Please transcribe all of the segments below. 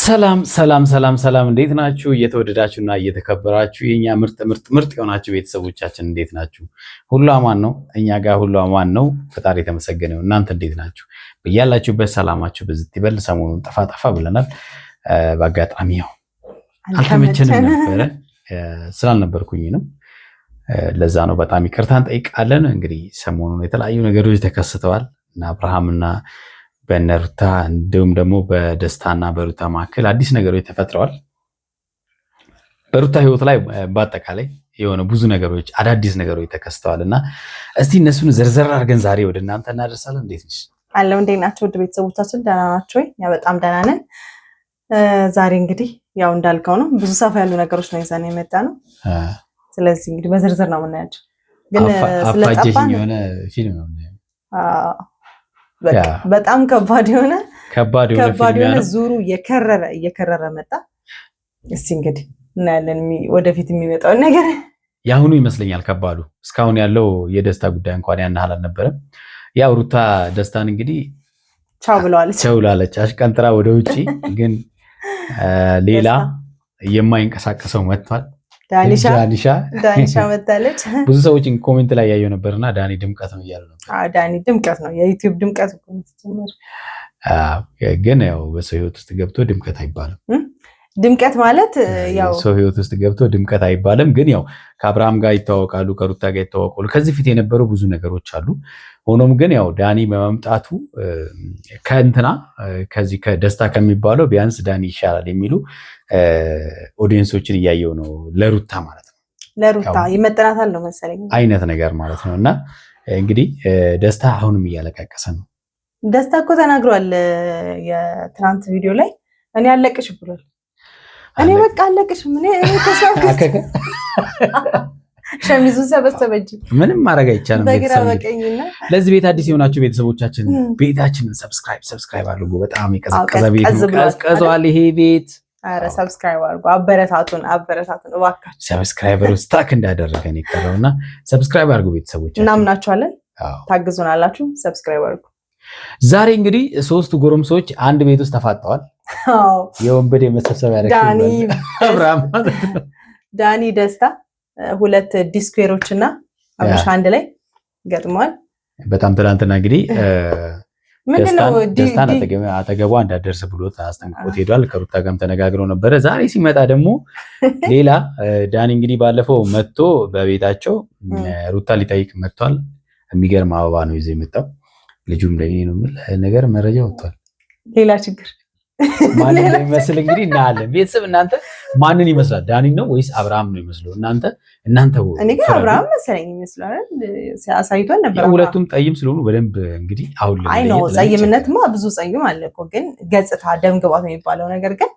ሰላም ሰላም ሰላም ሰላም፣ እንዴት ናችሁ? እየተወደዳችሁና እየተከበራችሁ የኛ ምርጥ የሆናችሁ ቤተሰቦቻችን እንዴት ናችሁ? ሁሉ አማን ነው? እኛ ጋር ሁሉ አማን ነው። ፈጣሪ የተመሰገነ ይሁን። እናንተ እንዴት ናችሁ? በያላችሁበት ሰላማችሁ ብዝት ይበል። ሰሞኑን ጠፋ ብለናል። በአጋጣሚ ያው አልተመቸንም ነበረ፣ ስላልነበርኩኝ ነው። ለዛ ነው። በጣም ይቅርታ እንጠይቃለን። እንግዲህ ሰሞኑን የተለያዩ ነገሮች ተከስተዋል እና አብርሃምና በነሩታ እንዲሁም ደግሞ በደስታና በሩታ መካከል አዲስ ነገሮች ተፈጥረዋል። በሩታ ህይወት ላይ በአጠቃላይ የሆነ ብዙ ነገሮች አዳዲስ ነገሮች ተከስተዋል እና እስቲ እነሱን ዘርዘር አድርገን ዛሬ ወደ እናንተ እናደርሳለን። እንዴት ነሽ? አለው እንዴት ናችሁ? ውድ ቤተሰቦቻችን ደህና ናችሁ ወይ? ያ በጣም ደህና ነን። ዛሬ እንግዲህ ያው እንዳልከው ነው ብዙ ሰፋ ያሉ ነገሮች ነው ይዘን የመጣ ነው። ስለዚህ እንግዲህ በዝርዝር ነው የምናያቸው። ግን ስለጠፋን የሆነ ፊልም ነው በጣም ከባድ የሆነ ዙሩ እየከረረ መጣ። እስቲ እንግዲህ እናያለን ወደፊት የሚመጣውን ነገር። ያሁኑ ይመስለኛል ከባዱ። እስካሁን ያለው የደስታ ጉዳይ እንኳን ያን ያህል አልነበረም። ያው ሩታ ደስታን እንግዲህ ቻው ብለዋለች አሽቀንጥራ ወደ ውጪ። ግን ሌላ የማይንቀሳቀሰው መጥቷል። ዳኒሻ መጣለች። ብዙ ሰዎች ኮሜንት ላይ ያየው ነበርና ዳኒ ድምቀት ነው እያሉ ነበር። ዳኒ ድምቀት ነው፣ የዩቲዩብ ድምቀት ነው። ግን ያው በሰው ህይወት ውስጥ ገብቶ ድምቀት አይባልም። ድምቀት ማለት ያው ሰው ህይወት ውስጥ ገብቶ ድምቀት አይባልም። ግን ያው ከአብርሃም ጋር ይተዋወቃሉ፣ ከሩታ ጋር ይተዋወቃሉ። ከዚህ ፊት የነበሩ ብዙ ነገሮች አሉ። ሆኖም ግን ያው ዳኒ በመምጣቱ ከዚህ ከደስታ ከሚባለው ቢያንስ ዳኒ ይሻላል የሚሉ ኦዲየንሶችን እያየው ነው። ለሩታ ማለት ነው፣ ለሩታ ይመጥናታል ነው መሰለኝ አይነት ነገር ማለት ነው። እና እንግዲህ ደስታ አሁንም እያለቃቀሰ ነው። ደስታ እኮ ተናግሯል የትናንት ቪዲዮ ላይ እኔ አለቅሽ ብሏል። እኔ በቃ አለቅሽ ምን ሸሚዙን ሰበሰበች። ምንም ማድረግ አይቻልም። ለዚህ ቤት አዲስ የሆናችሁ ቤተሰቦቻችን ቤታችንን ሰብስክራይብ አድርጉ። በጣም የቀዘቀዘ ቤት ቀዝቅዟል ይሄ ቤት። አረ ሰብስክራይብ አድርጉ፣ አበረታቱን እባካችሁ። ሰብስክራይበሩ ስታክ እንዳደረገን የቀረውና ሰብስክራይብ አድርጉ ቤተሰቦቻችን። እናምናችኋለን፣ ታግዙናላችሁ። ሰብስክራይብ አድርጉ። ዛሬ እንግዲህ ሶስቱ ጎረምሶች አንድ ቤት ውስጥ ተፋጠዋል። የወንበዴ መሰብሰቢያ ዳኒ ደስታ ሁለት ዲስኩዌሮች እና አብርሽ አንድ ላይ ገጥመዋል። በጣም ትናንትና እንግዲህ ደስታን አጠገቧ እንዳደርስ ብሎት አስጠንቅቆት ሄዷል። ከሩታ ጋርም ተነጋግረው ነበረ። ዛሬ ሲመጣ ደግሞ ሌላ ዳኒ እንግዲህ ባለፈው መጥቶ በቤታቸው ሩታ ሊጠይቅ መጥቷል። የሚገርም አበባ ነው ይዞ የመጣው። ልጁም ለኔ ነው ነገር መረጃ ወጥቷል። ሌላ ችግር ማንን ይመስል እንግዲህ እናያለን። ቤተሰብ እናንተ ማንን ይመስላል? ዳኒ ነው ወይስ አብርሃም ነው ይመስለው? እናንተ እኔ ግን አብርሃም መሰለኝ ይመስላል። ሲያሳይቷል ነበር። ሁለቱም ጠይም ስለሆኑ በደንብ እንግዲህ አሁን አይ ነው ጸይምነትማ ብዙ ጸይም አለ እኮ። ግን ገጽታ ደም ግባት የሚባለው ነገር ግን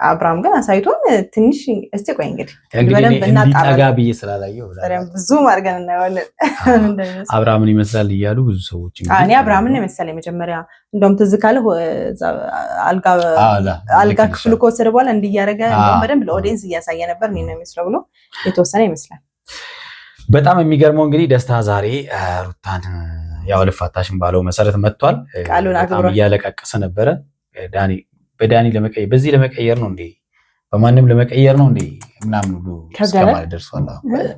አብርሃም ግን አሳይቷን ትንሽ። እስቲ ቆይ እንግዲህ በደንብ እናጣጋ ብዬ ስላላየው ብዙ ማርገን እናየዋለን። አብርሃምን ይመስላል እያሉ ብዙ ሰዎች እኔ አብርሃምን መሰለኝ መጀመሪያ እንደውም ትዝ ካለ አልጋ ክፍሉ ከወሰደ በኋላ እንዲያረገ እንደውም በደንብ ለኦዲየንስ እያሳየ ነበር። እኔ ነው የሚመስለው ብሎ የተወሰነ ይመስላል። በጣም የሚገርመው እንግዲህ ደስታ ዛሬ ሩታን ያው ልፋታሽን ባለው መሰረት መጥቷል። ቃሉን አክብሮ እያለቃቀሰ ነበረ። በዳኒ ለመቀየር በዚህ ለመቀየር ነው እንዴ? በማንም ለመቀየር ነው እንዴ? ምናምን ሁሉ እስከማለት ደርሷል።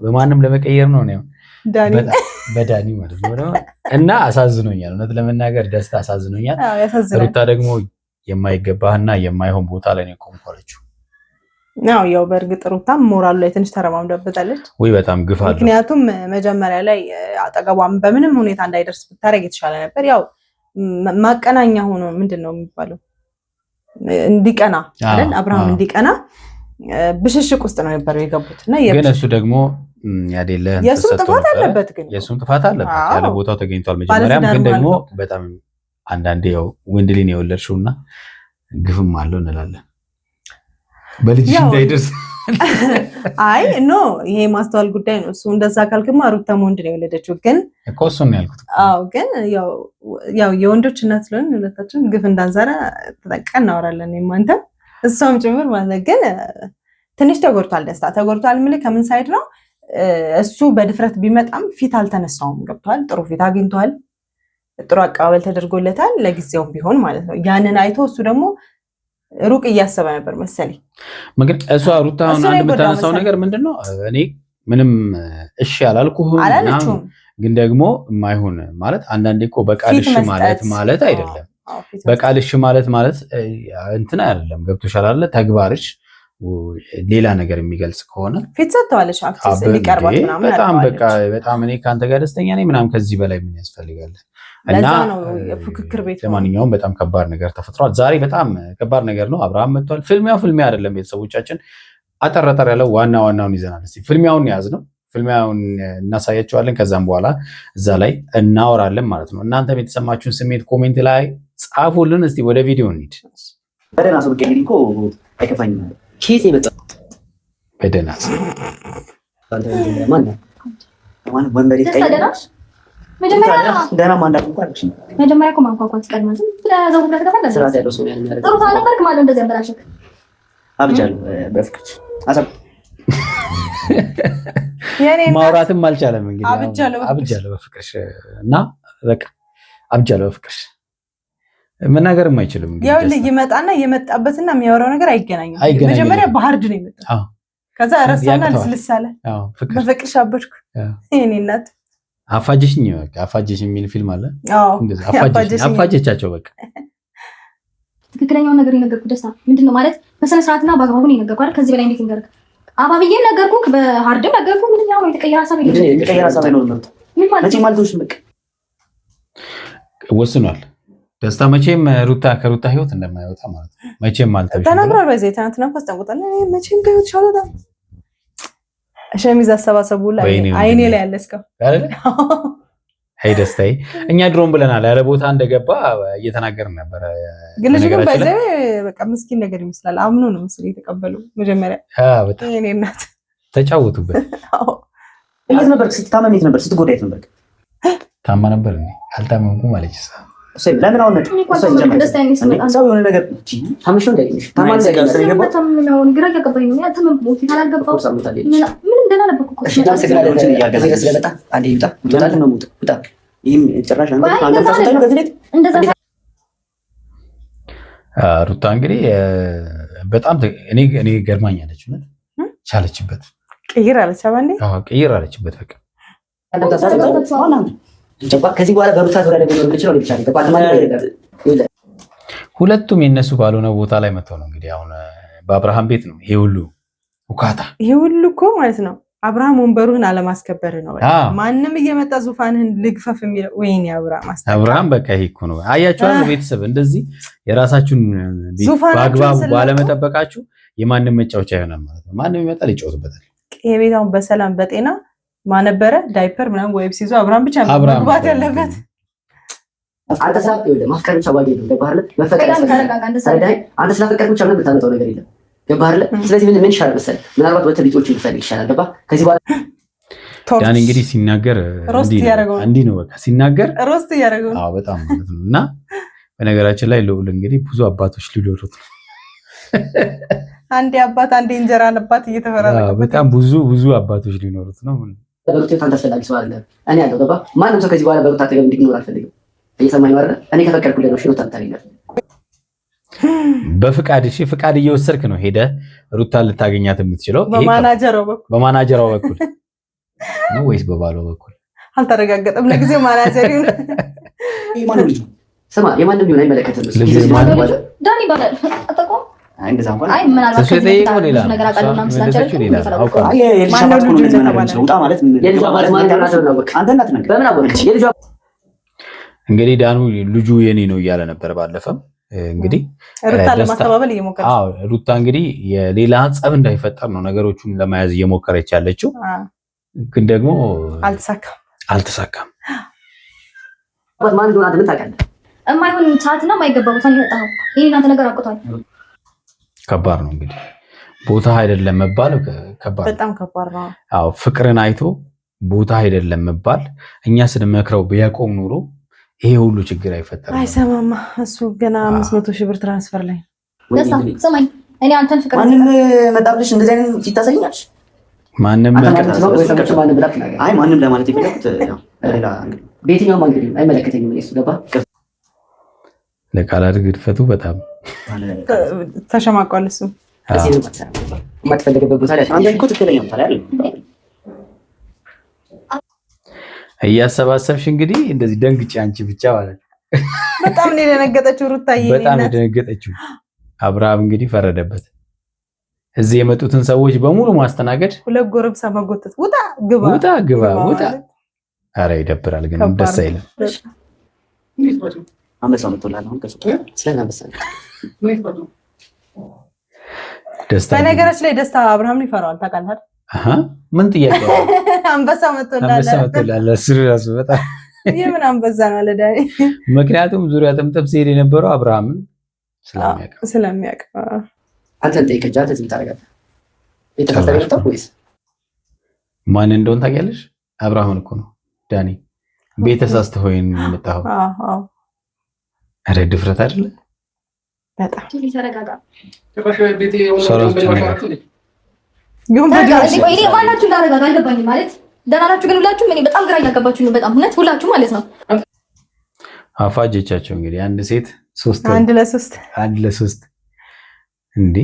በማንም ለመቀየር ነው ነው በዳኒ ማለት ነው። እና አሳዝኖኛል፣ እውነት ለመናገር ደስታ አሳዝኖኛል። ሩታ ደግሞ የማይገባህና የማይሆን ቦታ ላይ ነው ቆምቆለችው። ያው በእርግጥ ሩታ ሞራሉ ላይ ትንሽ ተረማምዳበታለች ወይ በጣም ግፋ። ምክንያቱም መጀመሪያ ላይ አጠገቧም በምንም ሁኔታ እንዳይደርስ ብታረግ የተሻለ ነበር። ያው ማቀናኛ ሆኖ ምንድን ነው የሚባለው እንዲቀና አይደል? አብርሃም እንዲቀና ብሽሽቅ ውስጥ ነው ነበር የገቡት። እና ግን እሱ ደግሞ ያደለ የሱም ጥፋት አለበት። ግን የሱም ጥፋት አለበት ያለ ቦታው ተገኝቷል። መጀመሪያም ግን ደግሞ በጣም አንዳንዴ ያው ወንድሊን የወለድሽውና ግፍም አለው እንላለን በልጅሽ እንዳይደርስ። አይ ኖ ይሄ ማስተዋል ጉዳይ ነው። እሱ እንደዛ ካልክማ ሩታም ወንድ ነው የወለደችው። ግን እኮ እሱን ነው ያልኩት። ግን ያው የወንዶች እናት ስለሆነ ሁለታችን ግፍ እንዳንሰራ ተጠንቅቀን እናወራለን። አንተም እሷም ጭምር ማለት ግን ትንሽ ተጎድቷል። ደስታ ተጎድቷል። ምን ከምን ሳይድ ነው? እሱ በድፍረት ቢመጣም ፊት አልተነሳውም። ገብቷል። ጥሩ ፊት አግኝቷል። ጥሩ አቀባበል ተደርጎለታል። ለጊዜውም ቢሆን ማለት ነው። ያንን አይቶ እሱ ደግሞ ሩቅ እያሰበ ነበር መሰለኝ። ግን እሷ ሩታ አሁን አንድ የምታነሳው ነገር ምንድነው እኔ ምንም እሺ አላልኩህም ምናምን፣ ግን ደግሞ የማይሆን ማለት አንዳንዴ እኮ በቃል እሺ ማለት አይደለም። በቃል እሺ ማለት እንትን አይደለም። ገብቶሻል አይደለ? ተግባርሽ ሌላ ነገር የሚገልጽ ከሆነ ፊት ሰጥተዋለች አክቲስ እንዲቀርባት ምናምን በጣም እኔ ከአንተ ጋር ደስተኛ ነኝ ምናምን ከዚህ በላይ ምን ያስፈልጋል? እና የፉክክር ቤት ለማንኛውም በጣም ከባድ ነገር ተፈጥሯል ዛሬ። በጣም ከባድ ነገር ነው። አብርሃም መጥቷል። ፍልሚያ አይደለም ቤተሰቦቻችን፣ አጠር ያለው ዋናውን ይዘናል። እስኪ ፍልሚያውን ያዝ ነው። ፍልሚያውን እናሳያቸዋለን። ከዛም በኋላ እዛ ላይ እናወራለን ማለት ነው። እናንተም የተሰማችሁን ስሜት ኮሜንት ላይ ጻፉልን። እስቲ ወደ ቪዲዮ እንሂድ። በደህና ሰው ብገኝ እኮ አይከፋኝም። ኬት የመጣ በደህና ሰው ወንበሬ ደህና ማንዳት እንኳን መጀመሪያ እኮ ማንኳኳት ቀድመህ ዝም ብለህ ዘው ብለህ ተፈለገ ስራት ያለው ሰው ያለ ጥሩ ታነበርክ ማለት እንደዚህ አንበራሽክ አብጃለሁ በፍቅር አሰብ ማውራትም አልቻለም። እንግዲህ አብጃለሁ በፍቅርሽ እና በቃ አብጃለሁ በፍቅርሽ መናገርም አይችልም። እንግዲህ ያው ይመጣና የመጣበትና የሚያወራው ነገር አይገናኝም። መጀመሪያ በሃርድ ነው የመጣው። ከዛ ረሳና ልስልስ አለ በፍቅርሽ አበድኩ የኔ እናት አፋጀሽኝ በቃ አፋጀሽኝ የሚል ፊልም አለ። እንደዛ አፋጀቻቸው በቃ። ትክክለኛውን ነገር የነገርኩህ ደስታ ምንድነው ማለት በስነ ስርዓትና በአግባቡ ነው የነገርኩህ አይደል? ከዚህ በላይ እንዴት እንገርክ? አባብዬ ነገርኩህ፣ በሃርድ ነገርኩህ። ምንም ያው የተቀየረ ሀሳብ የለም። የተቀየረ ሀሳብ አይኖርም። መቼም ማለቶሽ በቃ ወስኗል። ደስታ መቼም ከሩታ ህይወት እንደማይወጣ ማለት ነው። መቼም አልተውሽ ተናግሯል። በዚህ ትናንትና አስጠንቅቆታል። መቼም ከህይወት ሻለታ ሸሚዝ አሰባሰቡ ላይ አይኔ ላይ ያለ እስከ አይደል? አይ ደስታዬ እኛ ድሮም ብለናል ያለ ቦታ እንደገባ እየተናገርን ነበር። ግን ልጅ ግን በዚህ በቃ ምስኪን ነገር ይመስላል። አምኖ ነው ምስል የተቀበለው መጀመሪያ። በጣም እኔ እናት ተጫወቱበት። የት ነበር ስትታመም? የት ነበር ስትጎዳ? የት ነበር? ታማ ነበር እንዴ? አልታመምኩም አለች። ለምን አሁን ሰው የሆነ ነገር ታምሽ ነው ታማን ነገር ስለገባ ታምነውን ግራ ያቀበለኝ ነው። ያተመም ሞት ታላልገባው ምን እንደናነበኩ እኮ ስለዳሎችን ያገዘ ስለመጣ አንዴ ይምጣ ይወጣል ነው ሙት ወጣ ይሄም ጭራሽ አንተ ታሰጣይ ነው ከዚህ ቤት እንደዛ ሩታ እንግዲህ በጣም እኔ ገርማኛለች ነው ቻለችበት። ቀይር አለች አባንዴ ቀይር አለችበት በቃ ከዚህ በኋላ በሩታ ዙሪያ ላይ ነው ልጅ ነው ይችላል። ሁለቱም የነሱ ባልሆነ ቦታ ላይ መጥተው ነው እንግዲህ አሁን በአብርሃም ቤት ነው ይሄ ሁሉ ውካታ። ይሄ ሁሉ እኮ ማለት ነው አብርሃም ወንበሩን አለማስከበር ነው። ማንም እየመጣ ዙፋንህን ልግፈፍ የሚለው ወይኔ አብርሃም በቃ ይሄ እኮ ነው። አያችኋል ቤተሰብ እንደዚህ የራሳችሁን በአግባቡ ባለመጠበቃችሁ የማንም መጫወቻ ይሆናል ማለት ነው። ማንም ይመጣል ይጫወትበታል። ይሄ ቤታውን በሰላም በጤና ማነበረ ዳይፐር ምናምን ወይብ ሲይዙ አብርሃም ብቻ ነው መግባት ያለበት። አንተ ሳብ ይወደ ማፍቀር ብቻ ባዲ ነው ገባህ አይደል? መፈቀር አንተ ስላፈቀር ብቻ ምንም ብታመጣው ነገር የለም ገባህ አይደል? ስለዚህ ምን ይሻላል መሰለህ? ምናልባት ወተሊጦች ይፈልግ ይሻላል ገባህ? ከዚህ በኋላ ያን እንግዲህ ሲናገር እንዲህ ነው በቃ ሲናገር ሮስት ያደርገው። አዎ በጣም ማለት ነው። እና በነገራችን ላይ ልዑል እንግዲህ ብዙ አባቶች ሊኖሩት ነው። አንዴ አባት አንዴ እንጀራ አባት እየተፈራረቀ በጣም ብዙ አባቶች ሊኖሩት ነው። በሩታ ታንተ አስፈላጊ ሰው አለ እኔ ያለው ገባ። ማንም ሰው ከዚህ በኋላ በሩታ አጠገብ እንዲኖር አልፈልግም። እየሰማኝ ነው አይደል? እኔ ከፈቀድኩልህ ነው ሽኖታ ታሪኛል። በፍቃድ እሺ፣ ፍቃድ እየወሰድክ ነው ሄደህ ሩታን ልታገኛት የምትችለው በማናጀራው በኩል ነው ወይስ በባሏ በኩል አልተረጋገጠም። ለጊዜው ማናጀር ይሁን የማንም ልጅ ስማ፣ የማንም ቢሆን አይመለከትም። ዳኒ ይባላል አጠቆ እንደዛ እንኳን አይ ምናልባት ሌላ ነገር አቃልና መስላችሁ እንግዲህ ዳኑ ልጁ የኔ ነው እያለ ነበር ባለፈም። እንግዲህ ሩታ ለማስተባበል እየሞከረች ሩታ እንግዲህ የሌላ ጸብ እንዳይፈጠር ነው ነገሮቹን ለመያዝ እየሞከረች ያለችው፣ ግን ደግሞ አልተሳካም። ማን እንደሆነ አንተ ታውቃለህ። የማይሆን ሰዓትና የማይገባ ቦታ ነው የመጣው። ይሄ እናንተ ነገር አውቅቷል። ከባድ ነው እንግዲህ ቦታ አይደለም መባል ከባድ፣ በጣም ከባድ ነው። አዎ ፍቅርን አይቶ ቦታ አይደለም መባል እኛ ስንመክረው ቢያቆም ኑሮ ይሄ ሁሉ ችግር አይፈጠርም። አይሰማማ እሱ ገና 500 ሺህ ብር ትራንስፈር ላይ ሰማኝ። እኔ አንተን ፍቅር ማንም መጣብልሽ እንደዚህ አይነት ፊት ታሳይኛለሽ። ማንም አይ ማንም ለማለት የፈለኩት ያው ሌላ በየትኛውም መንገድ አይመለከተኝም። እሱ ገባ ለቃላት ግድፈቱ በጣም ተሸማቋል። እሱ የማትፈልግበት ቦታ ላይ አንተ እኮ ትክክለኛ ቦታ ላይ አይደለም። እያሰባሰብሽ እንግዲህ እንደዚህ ደንግጬ አንቺ ብቻ ማለት በጣም ነው የደነገጠችው ሩታዬ። በጣም የደነገጠችው አብርሃም እንግዲህ ፈረደበት። እዚህ የመጡትን ሰዎች በሙሉ ማስተናገድ፣ ሁለት ጎረምሳ መጎተት፣ ውጣ ግባ። ኧረ ይደብራል፣ ግን ደስ አይልም። አንበሳው መጥቶላል። አሁን ከሱ ስለና አንበሳ ደስታ በነገራችን ላይ ደስታ አብርሃምን ይፈራዋል ታውቃለህ? ምን ጥያቄ ነው? አንበሳ መጥቶላል። እሱ ራሱ በጣም የምን አንበሳ ነው ለዳኒ? ምክንያቱም ዙሪያ ጥምጥም ሲሄድ የነበረው አብርሃምን ስለሚያውቅ አንተን ጠይቀህ አንተ ዝም ታደርጋለህ። የተፈጠረው ወይስ ማን እንደሆነ ታውቂያለሽ? አብርሃምን እኮ ነው ዳኒ። ቤት ተሳስተህ ሆይን የመጣኸው? አዎ። ኧረ ድፍረት አይደለ? በጣም ተረጋጋ። ማናችሁ እንዳረጋጋ አልገባኝም። ማለት ደህና ናችሁ ግን ሁላችሁም? እኔ በጣም ግራ እያጋባችሁ ነው። በጣም እውነት ሁላችሁ ማለት ነው። አፋጀቻቸው እንግዲህ አንድ ሴት አንድ ለሶስት እንዴ!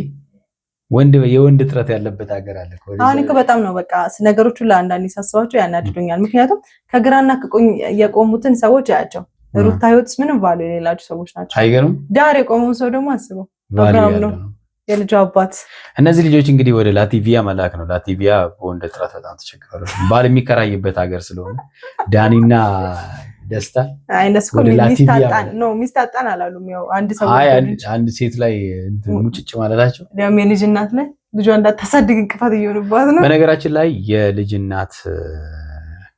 የወንድ እጥረት ያለበት ሀገር አለ። አሁን እኮ በጣም ነው በቃ ነገሮቹ ለአንዳንድ ሳስባቸው ያናድዱኛል። ምክንያቱም ከግራና ከቀኝ የቆሙትን ሰዎች ያቸው ሩታ ህይወትስ ምንም ባሉ የሌላቸው ሰዎች ናቸው። አይገርም? ዳር የቆመውን ሰው ደግሞ አስበው። አብርሃም ነው የልጁ አባት። እነዚህ ልጆች እንግዲህ ወደ ላቲቪያ መላክ ነው። ላቲቪያ በወንድ እጥረት በጣም ተቸግረዋል። ባል የሚከራይበት ሀገር ስለሆነ ዳኒና ደስታ ሚስት አጣን አላሉም። ያው አንድ ሴት ላይ ሙጭጭ ማለታቸው ያው የልጅ እናት ላይ ልጇ እንዳታሳድግ እንቅፋት እየሆነባት ነው። በነገራችን ላይ የልጅ እናት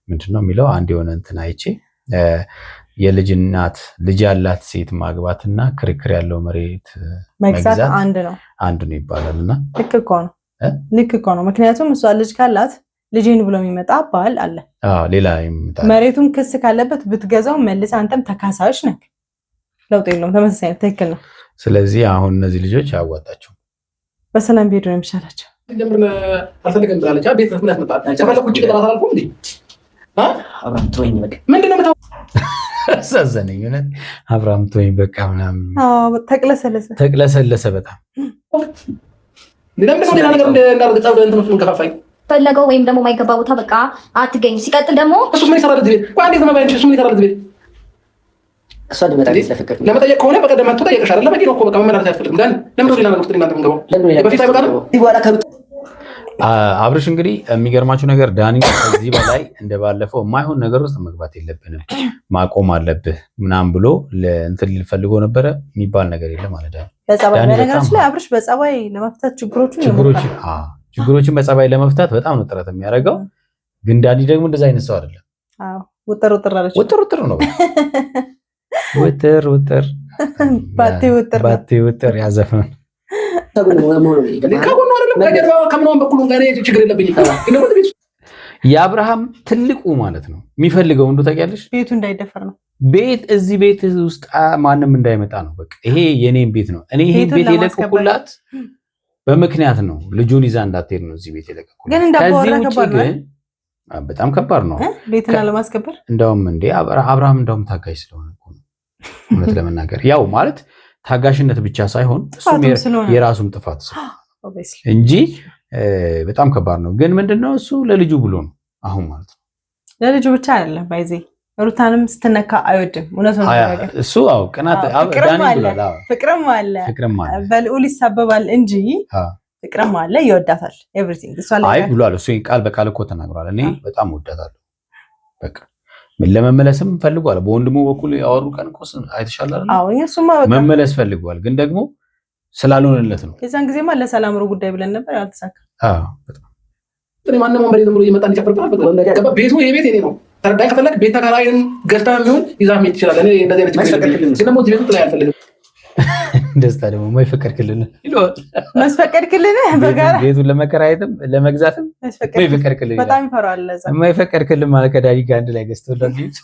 ምንድነው የሚለው አንድ የሆነ እንትን አይቼ የልጅ እናት ልጅ ያላት ሴት ማግባትና ክርክር ያለው መሬት መግዛት አንድ ነው ይባላል። እና ልክ እኮ ነው። ምክንያቱም እሷ ልጅ ካላት ልጅን ብሎ የሚመጣ ባል አለ። ሌላ ይመጣል። መሬቱም ክስ ካለበት ብትገዛው መልስ አንተም ተካሳሽ ነህ። ለውጥ የለውም። ተመሳሳይ ነው። ትክክል ነው። ስለዚህ አሁን እነዚህ ልጆች አያዋጣቸው፣ በሰላም ቢሄዱ ነው የሚሻላቸው። አልፈልግም ብላለች። ቤት ምን ያስመጣል? ተፈለኩ እጭ ቅጣት አላልኩም እንዴ? አብርሃም ተወኝ በቃ። ምንድነው የምታው? አሳዘነኝ እውነት። አብርሃም ተወኝ በቃ ምናምን። ተቅለሰለሰ በጣም። ለምን ሌላ ነገር እንዳልገጻው እንትን ነው ከፋፋኝ ፈለገው ወይም ደግሞ ማይገባ ቦታ በቃ አትገኝ። ሲቀጥል ደግሞ እሱ ምን ይሰራል እዚህ ቤት? ቆይ እንዴት ነው ማለት እሱ ምን ይሰራል እዚህ ቤት? እሷ ድመጣ ቤት ለፍቅር ለመጠየቅ ከሆነ በቀደም መጥቶ ጠየቀሽ አይደል? በቂ ነው እኮ በቃ መመላለስ አያስፈልግም። ለምን ሌላ ነገር ውስጥ እናንተ ምንገባው? በፊት አይበቃ ነው ይዋላ ከብት አብርሽ እንግዲህ የሚገርማችሁ ነገር ዳኒ ከዚህ በላይ እንደባለፈው የማይሆን ነገር ውስጥ መግባት የለብንም ማቆም አለብህ ምናምን ብሎ እንትን ሊፈልጎ ነበረ። የሚባል ነገር የለም ማለት ነው። በነገራችን ላይ አብርሽ በጸባይ ለመፍታት ችግሮችን በጸባይ ለመፍታት በጣም ነው ጥረት የሚያደርገው። ግን ዳኒ ደግሞ እንደዛ አይነት ሰው አይደለም። ውጥር ነው። ባቴ ውጥር ያዘፈን የአብርሃም ትልቁ ማለት ነው የሚፈልገው እንደው ታውቂያለሽ፣ ቤቱ እንዳይደፈር ነው። እዚህ ቤት ውስጥ ማንም እንዳይመጣ ነው። በቃ ይሄ የኔም ቤት ነው። እኔ ይሄ ቤት የለቀኩላት በምክንያት ነው። ልጁን ይዛ እንዳትሄድ ነው እዚህ ቤት የለቀኩላት። ከዚህ ውጪ ግን በጣም ከባድ ነው ቤትና ለማስከበር። እንደውም አብርሃም እንደውም ታጋሽ ስለሆነ እውነት ለመናገር ያው ማለት ታጋሽነት ብቻ ሳይሆን እሱም የራሱም ጥፋት እንጂ በጣም ከባድ ነው። ግን ምንድነው እሱ ለልጁ ብሎ ነው አሁን ማለት ነው። ለልጁ ብቻ አይደለም ባይዜ ሩታንም ስትነካ አይወድም። እውነቱን ነገር እሱ ቅናት ፍቅርም አለ በልዑል ይሳበባል እንጂ ፍቅርም አለ። ይወዳታል ኤቭሪቲንግ እሷ ላይ ብሏል። እሱ ቃል በቃል እኮ ተናግሯል። እኔ በጣም ወዳታለሁ በቃ ለመመለስም ፈልጓል። በወንድሙ በኩል ያወሩ ቀን እኮ አይተሻል አይደል? እሱማ መመለስ ፈልጓል፣ ግን ደግሞ ስላልሆነለት ነው። የዛን ጊዜማ ለሰላም ሩ ጉዳይ ብለን ነበር ያልተሳካ። በጣም ማንንም ወንበዴ ዝም ብሎ እየመጣ እንዲጨፍርበት ቤቱ የቤት የኔ ነው። ተረዳኝ። ከፈለግ ቤት ተከራይን ገዝታ የሚሆን ይዛ መሄድ ይችላል። እኔ እንደዚህ አይነት ችግር የለም። ግን ደግሞ እዚህ ቤት ላይ አልፈልግም። ደስታ ደግሞ ማይፈቀድክልን ይሏል። ማስፈቀድክልን በጋራ ቤቱን ለመከራየትም ለመግዛትም ማይፈቀድክልን በጣም ይፈራል። ለዛ ማይፈቀድክልን ማለት ከዳኒ ጋር አንድ ላይ ገዝተውላል ልጅ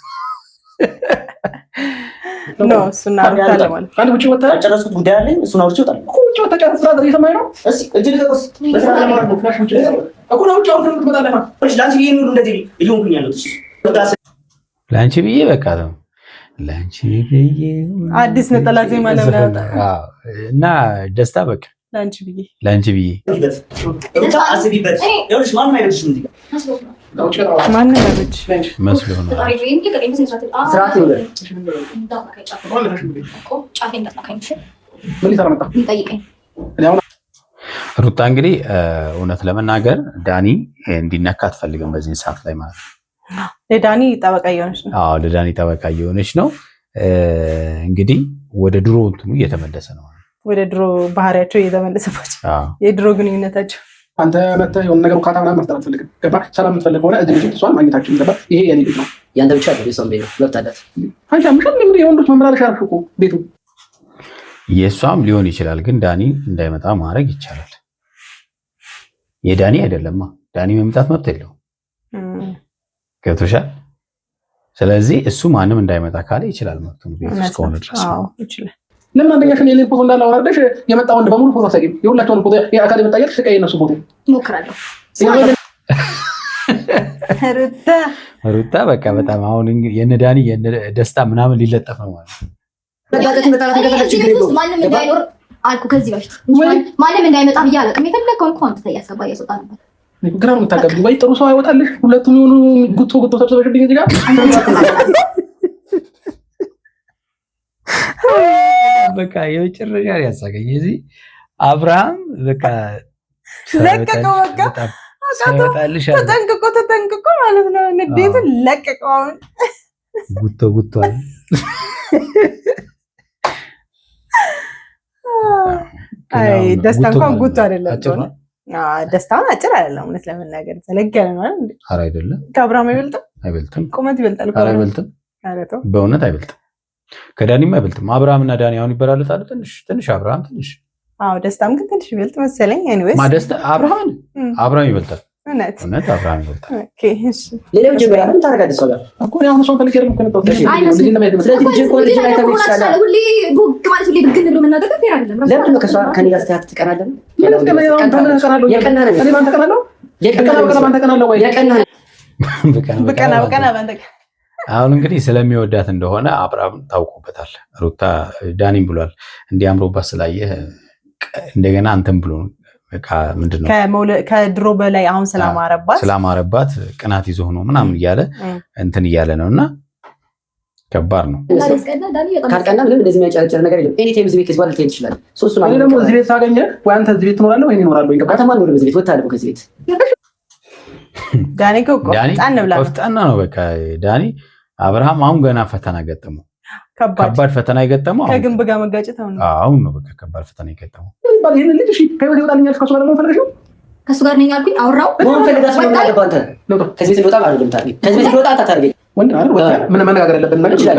ነው። እሱና አውርታለ ማለት አንድ ውጪ ወጣ ጨረስኩት ጉዳይ አለኝ። እሱና ውጪ ወጣ ውጪ ወጣ ጨረስኩት ስራ እየሰማኝ ነው። እሺ እጅ ልቀቁስ በስራ ለማለት ነው። ፍላሽ ውጪ እኮ ነው። ውጪ አውርተን ትመጣለህ ማለት እሺ። ላንቺ ይሄን ሁሉ እንደዚህ ይሁንኩኝ ያለው እሺ ላንቺ ብዬ በቃ ነው ለአንቺ ብዬ አዲስ ነጠላ ዜማ ለምን እና ደስታ በቃ ለአንቺ ብዬ ማንም አይበጅ መስሎ ነው። ሩታ እንግዲህ እውነት ለመናገር ዳኒ እንዲነካ አትፈልግም በዚህ ሰዓት ላይ ማለት ነው። ለዳኒ ጠበቃ እየሆነች ነው። አዎ ለዳኒ ጠበቃ እየሆነች ነው። እንግዲህ ወደ ድሮ እንትኑ እየተመለሰ ነው። ወደ ድሮ ባህሪያቸው እየተመለሰባቸው የድሮ ግንኙነታቸው አንተ መተህ የሆነ ነገር ካታ ምናምን መፍጠር አትፈልግም። ገባህ? ሰላም የምትፈልግ ከሆነ እዚህ ልጅ እሷን ማግኘታችን ገባህ? ይሄ የኔ ልጅ ነው። ያንተ ብቻ አይደለም የሷም ቤት ነው። ለብታለት አንተ አምሻል እንግዲህ የወንዶች መመላለሻ አልኩ እኮ ቤቱ የሷም ሊሆን ይችላል፣ ግን ዳኒ እንዳይመጣ ማድረግ ይቻላል። የዳኒ አይደለማ። ዳኒ መምጣት መብት የለውም። ገብቶሻል? ስለዚህ እሱ ማንም እንዳይመጣ ካለ ይችላል መብቱ ነው። ቤት እስከሆነ ድረስ ይችላል። ለምን አንደኛሽን የኔ ፎቶ እንዳላወራደሽ የመጣ ወንድ በሙሉ ፎቶ ሰቂም የሁላቸውን ፎቶ የአካል የመጣየት ስቃይ የነሱ ፎቶ ሞክራለሁ። ሩታ በቃ በጣም አሁን እንግዲህ የነ ዳኒ የነ ደስታ ምናምን ሊለጠፍ ነው ማለት ነው። ማንም እንዳይኖር አልኩ ከዚህ በፊት ማንም እንዳይመጣ ብዬ አላውቅም። የፈለከውን እኮ አንተ ያሰባ እያስወጣ ነበር። ግራ ነው የምታቀብኝ ወይ ጥሩ ሰው አይወጣልሽ። ሁለቱም የሆኑ ጉቶ ሰብስበሽልኝ እዚህ ጋር በቃ የመጨረሻ ያሳቀኝ እዚህ አብርሃም በቃ ለቀቀው። በቃ ተጠንቅቆ ማለት ነው። ንዴቱን ለቀቀው። አሁን ጉቶ አይ ደስታ እንኳን ጉቶ አይደለም። ደስታውን አጭር አይደለም። እውነት ለመናገር ዘለግ ያለ ነው አይደል? ኧረ አይደለም። ከአብርሃም አይበልጥም። ቁመት ይበልጣል። ኧረ አይበልጥም። በእውነት አይበልጥም። ከዳኒም አይበልጥም። አብርሃም እና ዳኒ አሁን ይበላሉታል። ትንሽ አብርሃም ትንሽ። አዎ ደስታም ግን ትንሽ ይበልጥ መሰለኝ። ኤኒዌይስ ማደስታ አብርሃም ይበልጣል። እውነት አብርሃም ይበልጣል። ኦኬ እሺ። ሌላው ጀምራ ምን ታረጋለህ? ሰው ጋር እኮ ነው አሁን ሰው ፈልገህ ነው ከመጣው። ስለዚህ ልጅ እኮ ልጅ ላይ ተመችቷል። ሁሌ ቡክ ማለት ሁሌ ብግን ብሎ መናገር ፌር አይደለም። ለምን ነው ከሷ ከኔ ጋር ስትያት ትቀናለህ? አሁን እንግዲህ ስለሚወዳት እንደሆነ አብርሃም ታውቆበታል። ሩታ ዳኒም ብሏል እንዲያምሮባት ስላየህ እንደገና አንተም ብሎ ምንድን ነው ከድሮ በላይ አሁን ስላማረባት ቅናት ይዞ ሆኖ ምናምን እያለ እንትን እያለ ነው እና ከባድ ነው። ካልቀና ምንም እንደዚህ የሚያጨረጭር ነገር የለም። ኤኒ ታይም እዚህ ቤት ከዚህ በኋላ ልትሄድ ትችላለህ። ሶስቱን እኔ ደግሞ እዚህ ቤት ሳገኘህ ወይ አንተ እዚህ ቤት ትኖራለህ ወይ እኔ እኖራለሁ። ከተማ ነው እዚህ ቤት ወጣለሁ ከዚህ ቤት ዳኒ ቆፍጣና ነው በቃ ዳኒ። አብርሃም አሁን ገና ፈተና ገጠመው፣ ከባድ ፈተና የገጠመው ከግንብ ጋር መጋጨት አሁን ነው። በቃ ከባድ ፈተና የገጠመው ይሄን ልጅ እሺ ከህይወት ይወጣልኛል ከሱ ጋር ነው ፈልገሽው ከሱ ጋር ነኝ አልኩኝ። አውራው ምን ፈልጋስ ነው ያለበት አንተ ከዚህ ቤት ልወጣ አይደለም ታዲያ ከዚህ ቤት ልወጣ አታታርገኝ ወንድ አይደል? ወጣ ምን መነጋገር ያለብን ነገር ይችላል።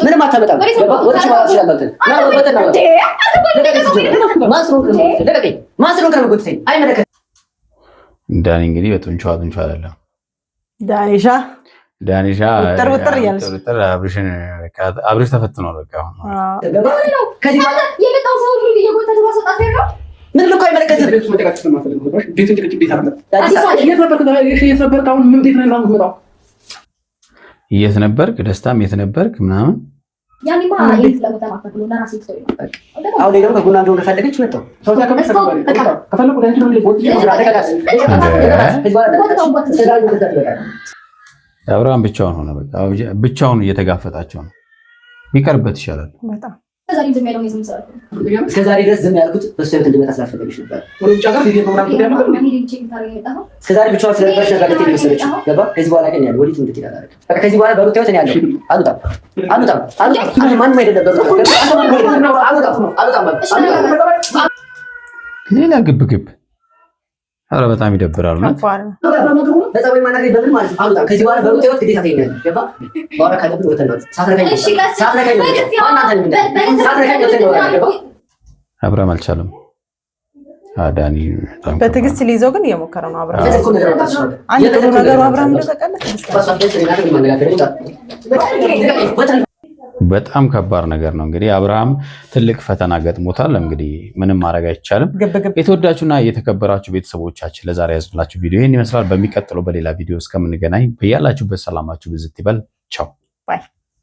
ምንም አታመጣም። ወጥሽ ማለት ይችላል አንተ ማስሮ ከመጎተኝ አይመለከት ዳኒ እንግዲህ በጡንቻው አይደለም ዳኒሻ ወጥር እያለች አብርሽ ተፈትኗል። በቃ አሁን ከዚህ በኋላ የመጣው ሰው ሁሉ እየጎተተ ማስወጣት ነው። ምን ልኮ አይመለከትም። ቤት መጠቃቀስ ነው ማለት ነው። ቤት እንጂ ቤት አይደለም። የት ነበርክ? አሁን ምን ቤት ነው የምትመጣው? የት ነበርክ? ደስታም የት ነበርክ ምናምን ያኔማ የት ለማታፈቅ ነው ለራሴ ሰው ይመጣል። አሁን ደግሞ ከጎና እንደሆነ ፈለገች መጣው ሰው ከፈለኩ ለአንቺ ነው ሊቦት አብርሃም ብቻውን ሆነ። በቃ ብቻውን እየተጋፈጣቸው ነው። ቢቀርበት ይሻላል። በጣም እስከዛሬ ድረስ ዝም ያልኩት በሱ ህይወት እንድመጣ ስላልፈለግሽ ነበር። እስከዛሬ ብቻዋን ስለነበረች ነበር ልትሄድ የመሰለችው። ገባ? ከዚህ በኋላ ግን ያለው ወዴት እንድትሄድ አላደረግም። በቃ ከዚህ በኋላ በሩት ህይወት እኔ ያለው አልወጣም። ማንም አይደለም። ሌላ ግብ ኧረ በጣም ይደብራሉ። ከዚህ በኋላ በሩት ህይወት ግዴታ ትሄዳለህ። ገባ? በኋላ ካለብን አብርሃም አልቻለም። ዳኒ በትዕግስት ሊይዘው ግን እየሞከረ ነው። አብርሃም አንድ ጥሩ ነገሩ አብርሃም በጣም ከባድ ነገር ነው። እንግዲህ አብርሃም ትልቅ ፈተና ገጥሞታል። እንግዲህ ምንም ማድረግ አይቻልም። የተወዳችሁና የተከበራችሁ ቤተሰቦቻችን ለዛሬ ያዝላችሁ ቪዲዮ ይህን ይመስላል። በሚቀጥለው በሌላ ቪዲዮ እስከምንገናኝ በያላችሁበት ሰላማችሁ ብዝት ይበል። ቻው። ባይ